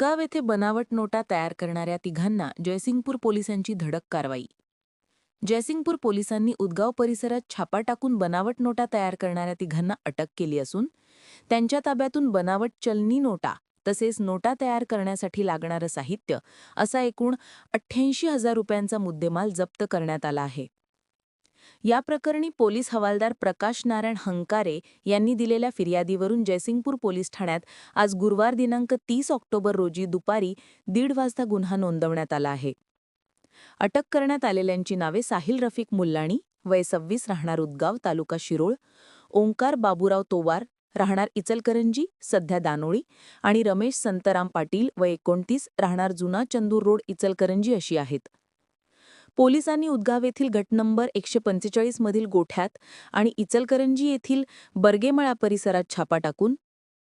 उदगाव येथे बनावट नोटा तयार करणाऱ्या तिघांना जयसिंगपूर पोलिसांची धडक कारवाई. जयसिंगपूर पोलिसांनी उदगाव परिसरात छापा टाकून बनावट नोटा तयार करणाऱ्या तिघांना अटक केली असून त्यांच्या ताब्यातून बनावट चलनी नोटा तसेच नोटा तयार करण्यासाठी लागणारं साहित्य असा एकूण 88,000 रुपयांचा मुद्देमाल जप्त करण्यात आला आहे. या प्रकरणी पोलीस हवालदार प्रकाश नारायण हंकारे यांनी दिलेल्या फिर्यादीवरून जयसिंगपूर पोलीस ठाण्यात आज गुरुवार दिनांक 30 ऑक्टोबर रोजी दुपारी 1:30 वाजता गुन्हा नोंदवण्यात आला आहे. अटक करण्यात आलेल्यांची नावे साहिल रफिक मुल्लाणी, वय 26, राहणार उदगाव, तालुका शिरोळ, ओंकार बाबूराव तोवार, राहणार इचलकरंजी, सध्या दानोळी, आणि रमेश संतराम पाटील, वय 29, राहणार जुना चंदूर रोड, इचलकरंजी अशी आहेत. पोलिसांनी उदगाव येथील गट नंबर 145 मधील गोठ्यात आणि इचलकरंजी येथील बर्गेमळा परिसरात छापा टाकून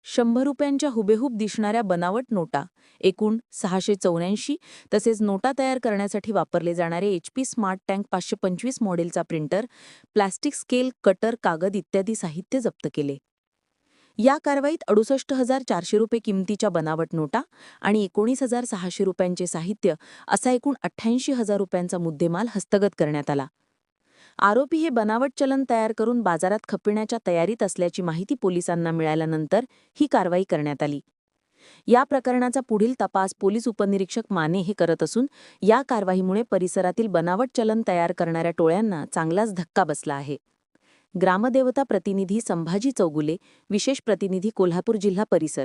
100 रुपयांच्या हुबेहूब दिसणाऱ्या बनावट नोटा एकूण 684 तसेच नोटा तयार करण्यासाठी वापरले जाणारे HP स्मार्ट टँक 525 मॉडेलचा प्रिंटर, प्लास्टिक स्केल, कटर, कागद इत्यादी साहित्य जप्त केले. या कारवाईत 68,400 रुपये किमतीच्या बनावट नोटा आणि 19,600 रुपयांचे साहित्य असा एकूण 88,000 रुपयांचा मुद्देमाल हस्तगत करण्यात आला. आरोपी हे बनावट चलन तयार करून बाजारात खपविण्याच्या तयारीत असल्याची माहिती पोलिसांना मिळाल्यानंतर ही कारवाई करण्यात आली. या प्रकरणाचा पुढील तपास पोलीस उपनिरीक्षक माने हे करत असून या कारवाईमुळे परिसरातील बनावट चलन तयार करणाऱ्या टोळ्यांना चांगलाच धक्का बसला आहे. ग्रामदेवता प्रतिनिधी संभाजी चौगुले, विशेष प्रतिनिधी कोल्हापूर जिल्हा परिसर.